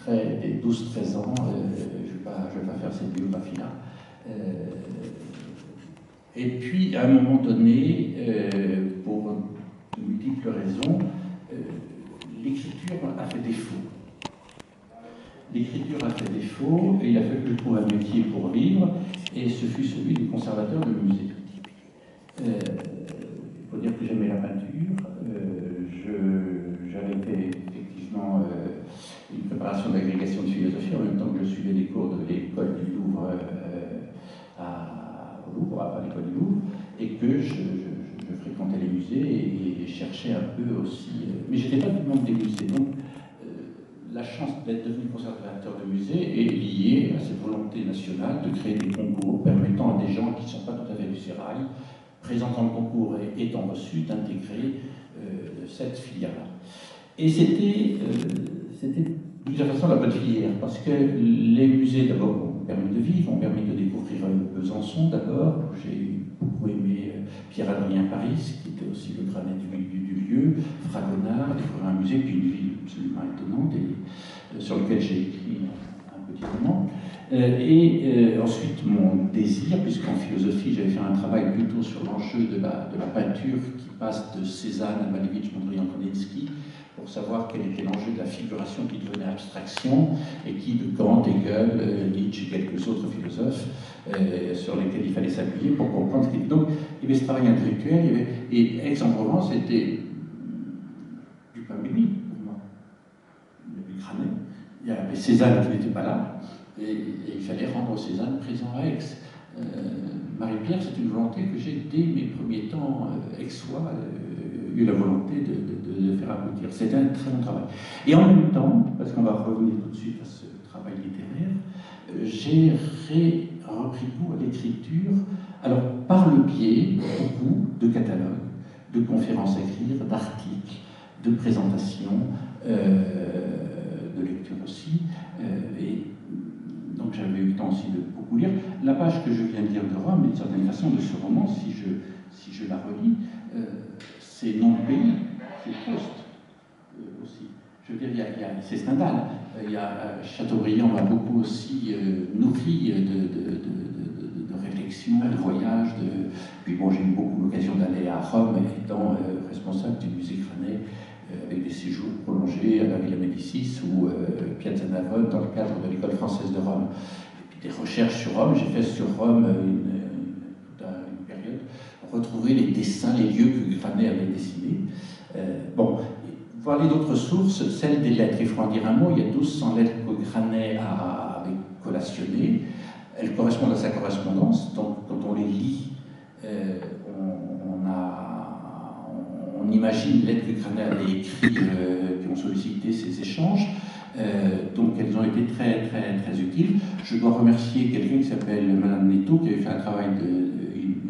des 12-13 ans, je ne vais pas faire cette biographie-là. Et puis, à un moment donné, pour de multiples raisons, l'écriture a fait défaut. L'écriture a fait défaut, et il a fallu que je trouve un métier pour vivre, et ce fut celui du conservateur de musée. Il faut dire que j'aimais la peinture. J'avais fait effectivement une préparation d'agrégation de philosophie en même temps que je suivais les cours de l'école du Louvre au Louvre, à l'école du Louvre, et que je fréquentais les musées et cherchais un peu aussi. Mais je n'étais pas du monde des musées, donc la chance d'être devenu conservateur de musée est liée à cette volonté nationale de créer des concours permettant à des gens qui ne sont pas tout à fait du sérail, présentant le concours et étant reçus, d'intégrer cette filière-là. Et c'était de toute façon la bonne filière, parce que les musées d'abord ont permis de vivre, ont permis de découvrir Besançon d'abord. J'ai beaucoup aimé Pierre-Adrien Paris, qui était aussi le granet du lieu, Fragonard, découvrir un musée, puis une ville absolument étonnante, et, sur lequel j'ai écrit un petit roman. Ensuite, mon désir, puisqu'en philosophie, j'avais fait un travail plutôt sur l'enjeu de la peinture qui passe de Cézanne à Malevich, Mondrian-Kandinsky, pour savoir quel était l'enjeu de la figuration qui devenait abstraction, et qui, de Kant, Hegel, Nietzsche et quelques autres philosophes, sur lesquels il fallait s'appuyer pour comprendre ce qu'il y avait. Donc, il y avait ce travail intellectuel, et Aix-en-Provence était du pain béni pour moi. Il y avait Granet, il y avait Cézanne qui n'était pas là, et il fallait rendre Cézanne présent à Aix. Marie-Pierre, c'est une volonté que j'ai, dès mes premiers temps aixois, eu la volonté de faire aboutir. C'était un très bon travail. Et en même temps, parce qu'on va revenir tout de suite à ce travail littéraire, j'ai repris goût à l'écriture, alors par le biais, beaucoup, de catalogues, de conférences à écrire, d'articles, de présentations, de lecture aussi, et donc j'avais eu le temps aussi de beaucoup lire. La page que je viens de lire de Rome, d'une certaine façon, de ce roman, si je la relis, c'est non pays, c'est Proust aussi. Je veux dire, c'est Stendhal. Chateaubriand m'a beaucoup aussi nourri de réflexions, de voyages. Puis bon, j'ai eu beaucoup l'occasion d'aller à Rome, étant responsable du musée Granet, avec des séjours prolongés à la Villa Médicis ou Piazza Navone dans le cadre de l'école française de Rome. Et puis des recherches sur Rome. J'ai fait sur Rome une période, retrouver les dessins, les lieux que Granet avait dessinés. Bon, parler d'autres sources, celle des lettres. Il faut en dire un mot. Il y a 1200 lettres que Granet avait collationnées. Elles correspondent à sa correspondance. Donc, quand on les lit, on imagine les lettres que Granet avait écrites, qui ont sollicité ces échanges. Donc, elles ont été très, très, très utiles. Je dois remercier quelqu'un qui s'appelle Madame Netto, qui avait fait un travail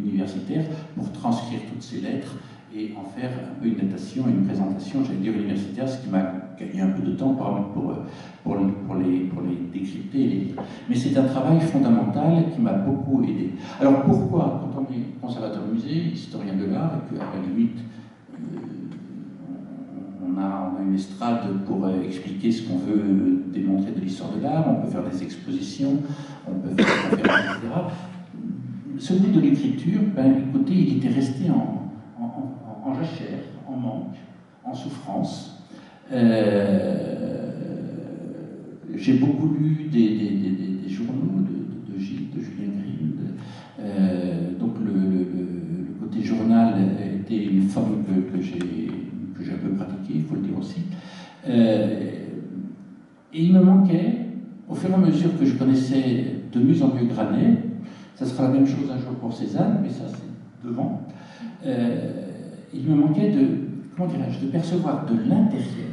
universitaire pour transcrire toutes ces lettres et en faire un peu une datation, une présentation, j'allais dire universitaire, ce qui m'a gagné un peu de temps pour les décrypter et les lire. Mais c'est un travail fondamental qui m'a beaucoup aidé. Alors pourquoi, quand on est conservateur de musée, historien de l'art, et qu'à la limite, on a une estrade pour expliquer ce qu'on veut démontrer de l'histoire de l'art, on peut faire des expositions, on peut faire des conférences, etc. Celui de l'écriture, écoutez, il était resté en jachère, en manque, en souffrance. J'ai beaucoup lu des journaux de Gilles, de Julien Grimm. Donc le côté journal était une forme que j'ai un peu pratiquée, il faut le dire aussi. Et il me manquait, au fur et à mesure que je connaissais de mieux en mieux Granet, ça sera la même chose un jour pour Cézanne, mais ça c'est devant. Il me manquait de percevoir de l'intérieur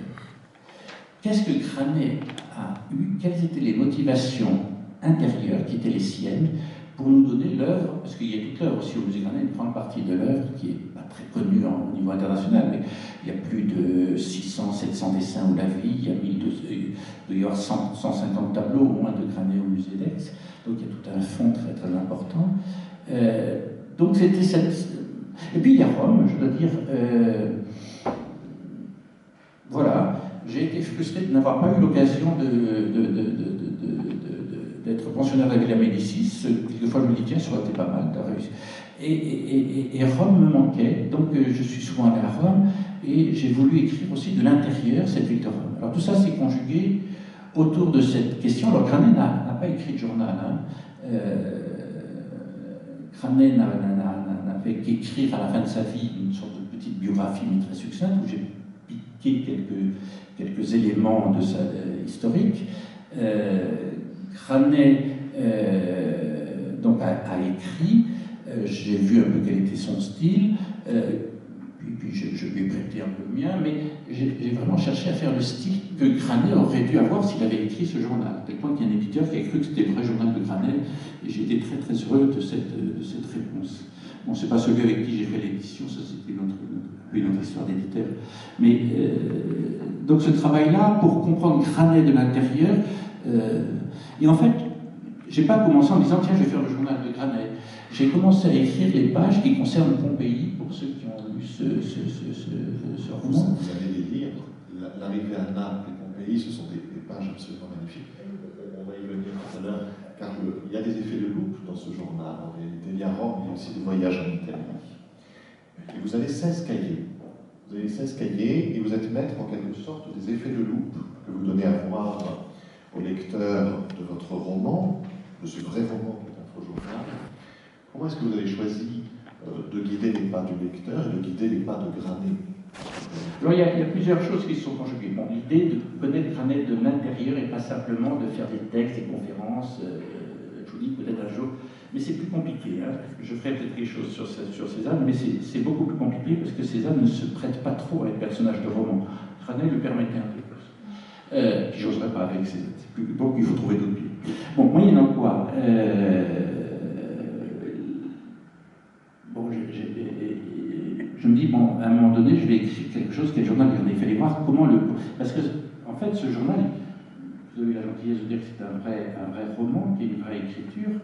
qu'est-ce que Granet a eu, quelles étaient les motivations intérieures qui étaient les siennes pour nous donner l'œuvre, parce qu'il y a toute l'œuvre aussi au musée Granet, une grande partie de l'œuvre qui n'est pas très connue au niveau international, mais il y a plus de 600, 700 dessins ou la vie, il y a 1200, il doit y avoir 150 tableaux au moins de Granet au musée d'Aix, donc il y a tout un fond très très important. Donc c'était cette... Et puis il y a Rome, je dois dire, voilà, j'ai été frustré de n'avoir pas eu l'occasion d'être pensionnaire de la Villa Médicis. Quelquefois, je me dis, tiens, ça aurait été pas mal, t'as réussi. Et Rome me manquait, donc je suis souvent allé à Rome, et j'ai voulu écrire aussi de l'intérieur cette ville de Rome. Alors tout ça s'est conjugué autour de cette question. Alors Granet n'a pas écrit de journal. Granet n'a fait qu'écrire à la fin de sa vie une sorte de petite biographie mais très succincte, où j'ai piqué quelques éléments de sa historique. Granet donc a écrit, j'ai vu un peu quel était son style, puis je lui ai prêté un peu le mien, mais j'ai vraiment cherché à faire le style que Granet aurait dû avoir s'il avait écrit ce journal. À tel point qu'il y a un éditeur qui a cru que c'était le vrai journal de Granet, et j'ai été très très heureux de cette réponse. Bon, c'est pas celui avec qui j'ai fait l'édition, ça c'était une autre histoire d'éditeur. Mais donc ce travail-là, pour comprendre Granet de l'intérieur, et en fait, j'ai pas commencé en disant tiens, je vais faire le journal de Granet. J'ai commencé à écrire les pages qui concernent Pompéi, pour ceux qui ont lu ce roman. Vous allez les lire. L'arrivée à Naples et Pompéi, ce sont des pages absolument magnifiques. On va y venir tout à l'heure, car il y a des effets de loupe dans ce journal. En réalité, il y a Rome, il y a aussi des voyages en Italie. Et vous avez 16 cahiers. Vous avez 16 cahiers et vous êtes maître en quelque sorte des effets de loupe que vous donnez à voir au lecteur de votre roman, de ce vrai roman qui est un faux journal. Comment est-ce que vous avez choisi de guider les pas du lecteur et de guider les pas de Granet? Alors, il y a plusieurs choses qui se sont conjuguées. Bon, l'idée de connaître Granet de l'intérieur et pas simplement de faire des textes, des conférences, je vous dis peut-être un jour, mais c'est plus compliqué. Hein. Je ferai peut-être quelque chose sur Cézanne, mais c'est beaucoup plus compliqué parce que Cézanne ne se prête pas trop à être personnage de roman. Granet le permettait un peu plus. Puis j'oserais pas avec Cézanne. C'est plus bon, il faut trouver d'autres pieds. Bon, moyennant quoi, bon, je me dis, bon, à un moment donné, je vais écrire quelque chose qui est le journal de Granet. Il fallait voir comment le... Parce que, en fait, ce journal, vous avez eu la gentillesse de dire que c'est un vrai roman, qui est une vraie écriture.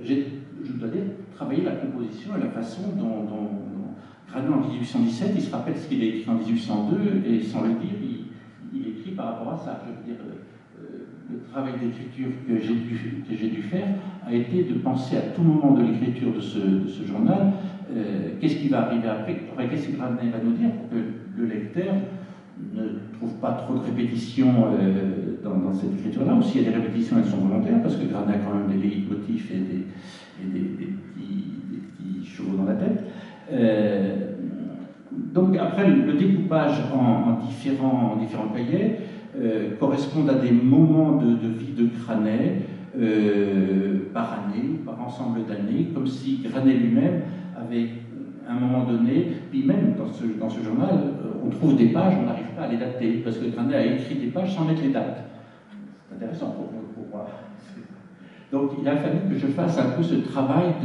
Je dois dire, travailler la composition et la façon dont Granet, en 1817, il se rappelle ce qu'il a écrit en 1802, et sans le dire, il écrit par rapport à ça. Je veux dire, le travail d'écriture que j'ai dû faire a été de penser à tout moment de l'écriture de ce journal, qu'est-ce qui va arriver après, qu'est-ce que Granet va nous dire pour que le lecteur ne trouve pas trop de répétitions dans cette écriture-là. Ou s'il y a des répétitions, elles sont volontaires, parce que Granet a quand même des leitmotifs et des petits chevaux dans la tête. Donc après, le découpage en différents cahiers correspondent à des moments de vie de Granet par année ou par ensemble d'années, comme si Granet lui-même avait, à un moment donné, puis même dans ce journal, on trouve des pages, on n'arrive pas à les dater, parce que Granet a écrit des pages sans mettre les dates. C'est intéressant pour moi. Donc il a fallu que je fasse un peu ce travail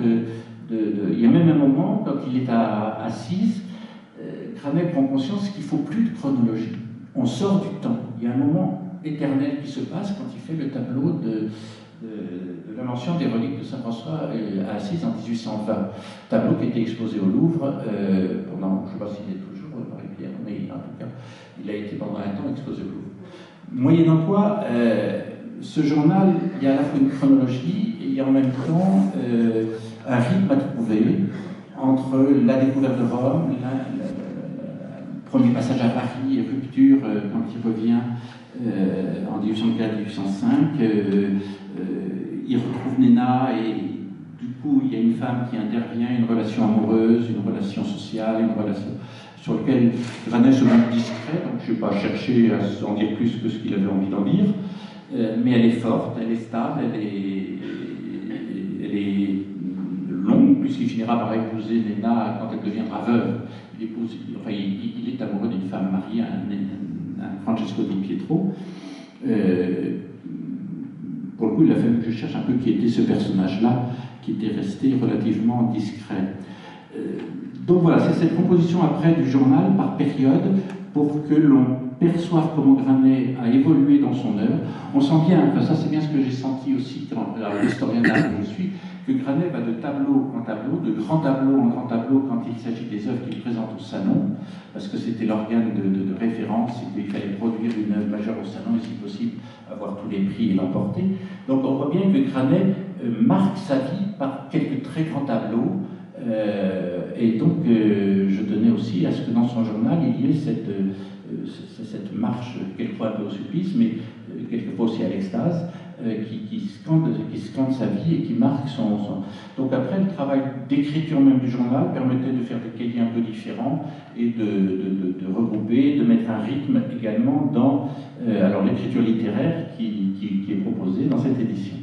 il y a même un moment, quand il est à Assise, Granet prend conscience qu'il ne faut plus de chronologie. On sort du temps. Il y a un moment éternel qui se passe quand il fait le tableau de l'invention des reliques de Saint-François à Assise en 1820. Tableau qui était exposé au Louvre pendant, je ne sais pas s'il est toujours Marie-Pierre, mais en tout cas, il a été pendant un temps exposé au Louvre. Moyennant quoi, ce journal, il y a à la fois une chronologie et il y a en même temps un rythme à trouver entre la découverte de Rome, le premier passage à Paris, rupture quand il revient en 1804-1805, il retrouve Néna et du coup il y a une femme qui intervient, une relation amoureuse, une relation sociale, une relation sur laquelle Granet se montre discret, donc je n'ai pas cherché à en dire plus que ce qu'il avait envie d'en dire, mais elle est forte, elle est stable, elle est longue, puisqu'il finira par épouser Néna quand elle deviendra veuve. Il est amoureux d'une femme mariée, un Francesco di Pietro. Pour le coup, il a fallu que je cherche un peu qui était ce personnage-là, qui était resté relativement discret. Donc voilà, c'est cette composition après du journal par période pour que l'on perçoive comment Granet a évolué dans son œuvre. On sent bien, enfin ça c'est bien ce que j'ai senti aussi quand l'historien d'art que je suis, que Granet va de tableau en tableau, de grand tableau en grand tableau quand il s'agit des œuvres qu'il présente au salon, parce que c'était l'organe de référence, et qu'il fallait produire une œuvre majeure au salon et si possible avoir tous les prix et l'emporter. Donc on voit bien que Granet marque sa vie par quelques très grands tableaux, et donc je tenais aussi à ce que dans son journal il y ait cette marche, quelquefois un peu au supplice, mais quelquefois aussi à l'extase, qui scande sa vie et qui marque son... Donc après, le travail d'écriture même du journal permettait de faire des cahiers un peu différents et de regrouper, de mettre un rythme également dans alors l'écriture littéraire qui est proposée dans cette édition.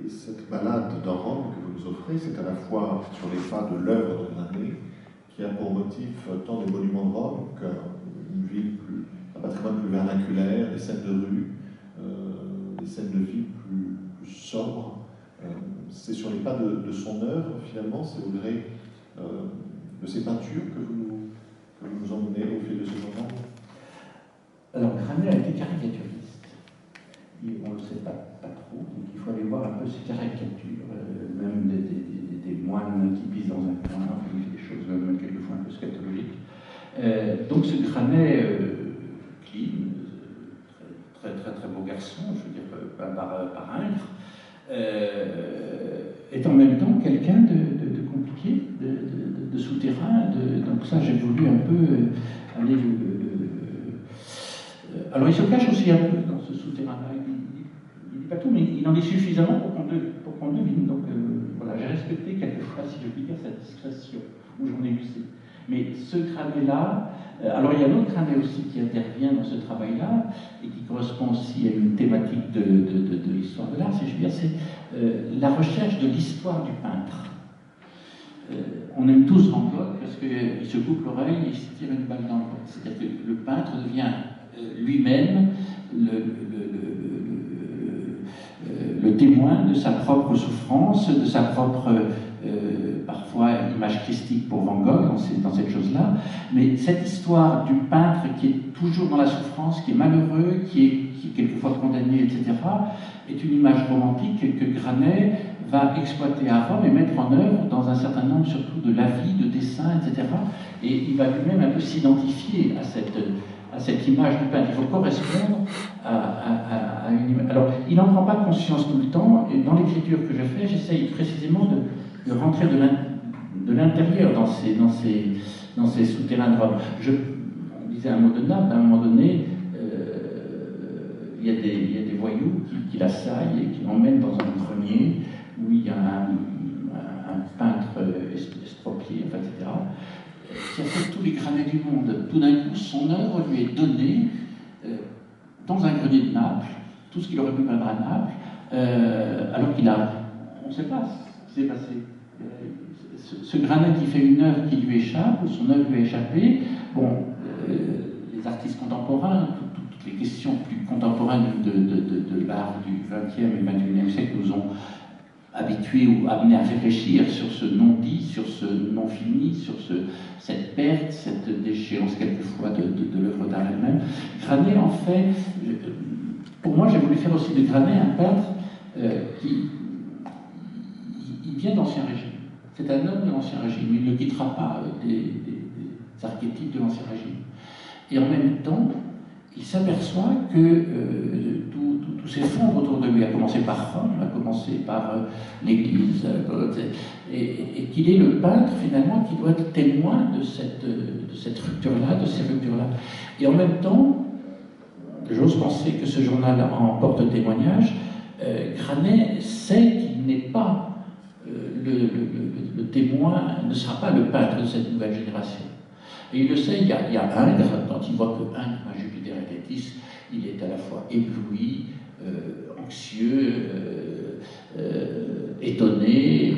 Et cette balade dans Rome que vous nous offrez, c'est à la fois sur les pas de l'œuvre de Granet, qui a pour motif tant des monuments de Rome qu'une ville un patrimoine plus vernaculaire, des scènes de rue, des scènes de vie plus sobres. C'est sur les pas de son œuvre, finalement, c'est au gré de ses peintures que vous nous emmenez au fil de ce journal. Alors, Granet a été caricaturiste. On ne le sait pas trop, donc il faut aller voir un peu ses caricatures, même des moines qui pisent dans un coin, qui fait des choses même quelquefois un peu scatologiques. Donc ce Granet clean, très beau garçon, je veux dire, par Ingres, est en même temps quelqu'un de compliqué, de souterrain. Donc ça, j'ai voulu un peu aller alors il se cache aussi un peu dans ce souterrain-là. Il dit pas tout, mais il en dit suffisamment pour qu'on devine. Donc voilà, j'ai respecté quelquefois, si je puis dire, cette discrétion où j'en ai usé. Mais ce Granet-là, alors il y a un autre Granet aussi qui intervient dans ce travail-là et qui correspond aussi à une thématique de l'histoire de l'art, si je puis dire, c'est la recherche de l'histoire du peintre. On aime tous Van Gogh parce qu'il se coupe l'oreille et il se tire une balle dans le ventre. C'est-à-dire que le peintre devient lui-même le témoin de sa propre souffrance, de sa propre parfois image christique pour Van Gogh dans cette chose-là, mais cette histoire du peintre qui est toujours dans la souffrance, qui est malheureux, qui est quelquefois condamné, etc., est une image romantique que Granet va exploiter à Rome et mettre en œuvre dans un certain nombre surtout de lavis, de dessins, etc. Et il va lui-même un peu s'identifier à cette image du peintre. Il faut correspondre à une image. Alors, il n'en prend pas conscience tout le temps, et dans l'écriture que je fais, j'essaye précisément de rentrer de l'intérieur dans ces souterrains de Rome. On disait un mot de Naples, à un moment donné, il y a des voyous qui l'assaillent et qui l'emmènent dans un grenier où il y a un peintre estropié, enfin, etc., qui a fait tous les Granets du monde. Tout d'un coup, son œuvre lui est donnée dans un grenier de Naples, tout ce qu'il aurait pu peindre à Naples, alors qu'il a... On ne sait pas ce qui s'est passé. Ce Granet qui fait une œuvre qui lui échappe, ou son œuvre lui a échappé, bon, les artistes contemporains, toutes les questions plus contemporaines de l'art du XXe et XXIe siècle nous ont habitués ou amenés à réfléchir sur ce non-dit, sur ce non-fini, sur cette perte, cette déchéance quelquefois de l'œuvre d'art elle-même. Granet, en fait, pour moi, j'ai voulu faire aussi de Granet un peintre qui vient d'Ancien Régime. C'est un homme de l'Ancien Régime. Il ne quittera pas des archétypes de l'Ancien Régime. Et en même temps, il s'aperçoit que tout s'effondre autour de lui, à commencer par Rome, à commencer par l'Église, et qu'il est le peintre, finalement, qui doit être témoin de cette rupture-là, de ces ruptures-là. Et en même temps, j'ose penser que ce journal en porte témoignage, Granet sait qu'il n'est pas le témoin, ne sera pas le peintre de cette nouvelle génération. Et il le sait, il y a Ingres, quand il voit que Ingres, à Jupiter et Tétis, il est à la fois ébloui, anxieux, étonné,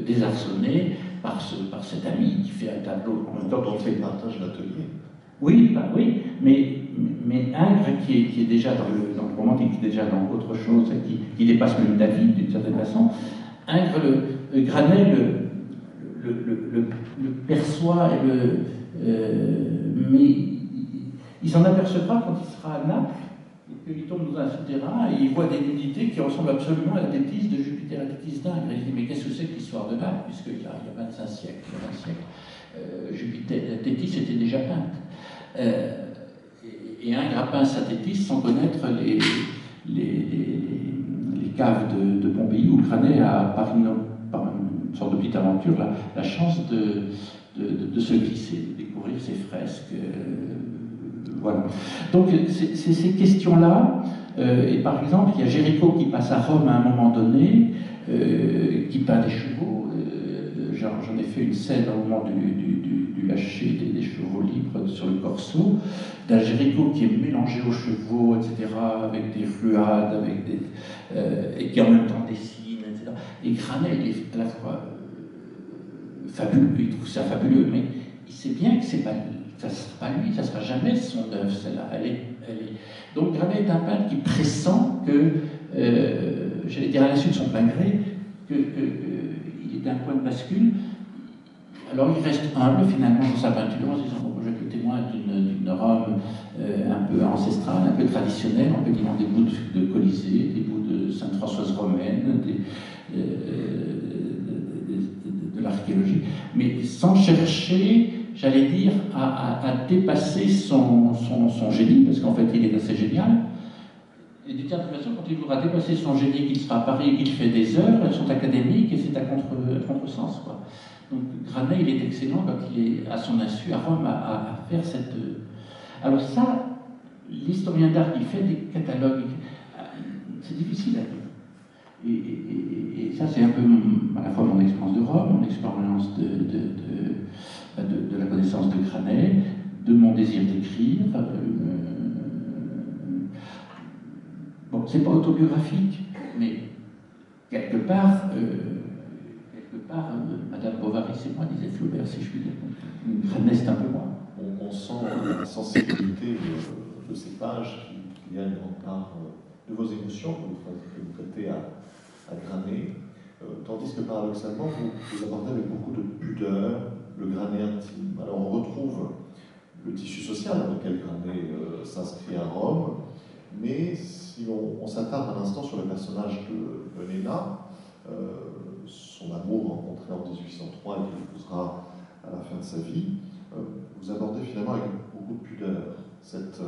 désarçonné par cet ami qui fait un tableau. En même temps, on fait le partage d'atelier. Oui, mais Ingres, qui est déjà dans le romantique, qui est déjà dans autre chose, qui dépasse même David d'une certaine façon, Ingres, Granet le perçoit et mais il s'en apercevra quand il sera à Naples, et qu'il tombe dans un souterrain, et il voit des nudités qui ressemblent absolument à la Thétis de Jupiter et la Thétis d'Ingres. Il dit, mais qu'est-ce que c'est que l'histoire de Naples, puisqu'il y a 25 siècles, Jupiter, la Thétis était déjà peinte. Et Ingres a peint sa Thétis sans connaître les caves de Pompéi, où Granet a, par une sorte de petite aventure, la chance de se glisser, de découvrir ses fresques. Voilà. Donc, c'est ces questions-là. Et par exemple, il y a Géricault qui passe à Rome à un moment donné, qui peint des chevaux. J'en ai fait une scène au moment du lâcher des chevaux libres sur le Corso, d'un Géricault qui est mélangé aux chevaux, etc., avec des fluades, et qui en même temps dessine, etc. Et Granet, il est à la fois fabuleux, il trouve ça fabuleux, mais il sait bien que c'est pas lui. Ça ne sera pas lui, ça ne sera jamais son œuvre, celle-là. Donc Granet est un peintre qui pressent que, j'allais dire à l'insu de son plein gré, qu'il est d'un point de bascule. Alors il reste humble finalement dans sa peinture en se disant bon, je suis témoin d'une Rome un peu ancestrale, un peu traditionnelle, en peignant des bouts de Colisée, des bouts de Sainte-Françoise romaine, de l'archéologie, mais sans chercher, j'allais dire, à dépasser son génie, parce qu'en fait il est assez génial. Et d'une certaine façon, quand il voudra dépasser son génie, qu'il sera à Paris et qu'il fait des œuvres, elles sont académiques et c'est à contresens, quoi. Donc Granet, il est excellent quand il est à son insu à Rome à faire cette... Alors ça, l'historien d'art qui fait des catalogues, c'est difficile à dire. Et ça, c'est un peu à la fois mon expérience de Rome, mon expérience de la connaissance de Granet, de mon désir d'écrire. Bon, c'est pas autobiographique, mais quelque part, Madame Bovary, c'est moi, disait Flaubert, si je puis dire. Granet, c'est un peu moi. On sent la sensibilité de ces pages qui y a une grande part de vos émotions que vous prêtez à Granet, tandis que paradoxalement, vous abordez avec beaucoup de pudeur le Granet intime. Alors on retrouve le tissu social dans lequel Granet s'inscrit à Rome, mais si on s'attarde un instant sur le personnage de Néna, son amour rencontré en 1803 et qu'il épousera à la fin de sa vie, vous abordez finalement avec beaucoup de pudeur cette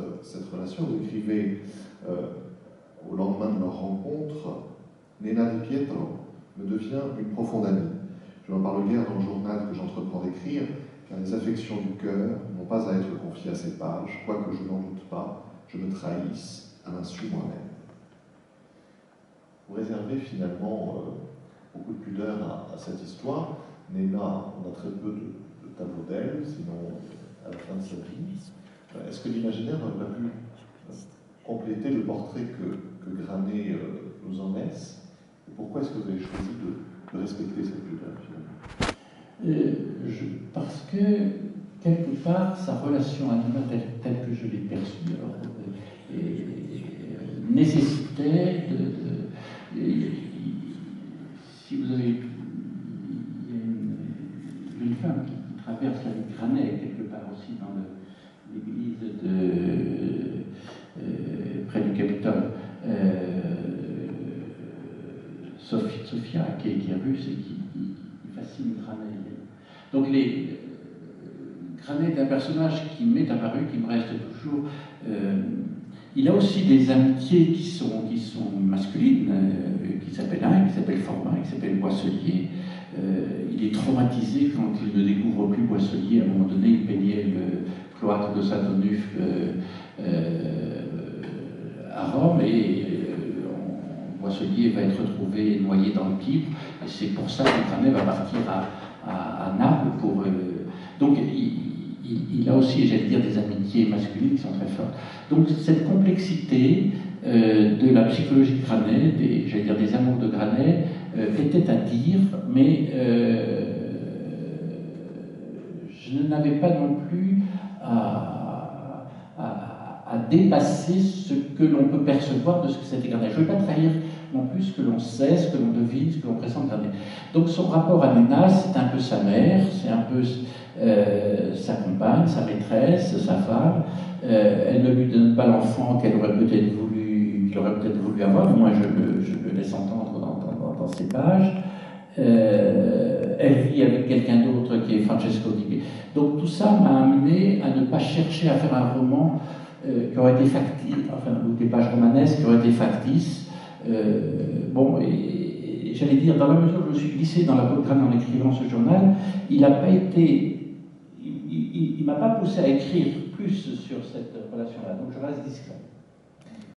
relation. Vous écrivez au lendemain de leur rencontre, Néna Di Pietro me devient une profonde amie. Je n'en parle guère dans le journal que j'entreprends d'écrire, car les affections du cœur n'ont pas à être confiées à ces pages, quoique je n'en doute pas, je me trahisse à l'insu moi-même. Vous réservez finalement beaucoup de pudeur à cette histoire. Néna, on a très peu de tableaux d'elle, sinon à la fin de sa vie. Est-ce que l'imaginaire n'aurait pas pu compléter le portrait que Granet nous en laisse? Et pourquoi est-ce que vous avez choisi de respecter cette pudeur finalement? Parce que, quelque part, sa relation à Néna, telle que je l'ai perçue, nécessitait si vous avez... Il y a une femme qui traverse la rue Granet, quelque part aussi dans l'église près du Capitole, Sophia, qui est russe et qui fascine Granet. Donc Granet est un personnage qui m'est apparu, qui me reste toujours. Il a aussi des amitiés qui sont masculines, qui s'appellent un, qui s'appelle Formin, qui s'appelle Boisselier. Il est traumatisé quand il ne découvre plus Boisselier. À un moment donné, il peignait le cloître de Saint-Onufre à Rome et Boisselier va être retrouvé noyé dans le Tibre. Et c'est pour ça que Granet va partir à Naples pour... donc, il a aussi, j'allais dire, des amitiés masculines qui sont très fortes. Donc cette complexité de la psychologie de Granet, j'allais dire des amours de Granet, était à dire, mais je n'avais pas non plus à dépasser ce que l'on peut percevoir de ce que c'était Granet. Je ne veux pas trahir non plus ce que l'on sait, ce que l'on devine, ce que l'on pressent de Granet. Donc son rapport à Néna, c'est un peu sa mère, c'est un peu sa compagne, sa maîtresse, sa femme. Elle ne lui donne pas l'enfant qu'il aurait peut-être voulu avoir, du moins je le laisse entendre dans ces pages. Elle vit avec quelqu'un d'autre qui est Francesco Di. Donc tout ça m'a amené à ne pas chercher à faire un roman qui aurait été factice, enfin, ou des pages romanesques qui auraient été factices. Bon, et j'allais dire, dans la mesure où je me suis glissé dans la peau de crâne en écrivant ce journal, il n'a pas été. Il ne m'a pas poussé à écrire plus sur cette relation-là, donc je reste discret.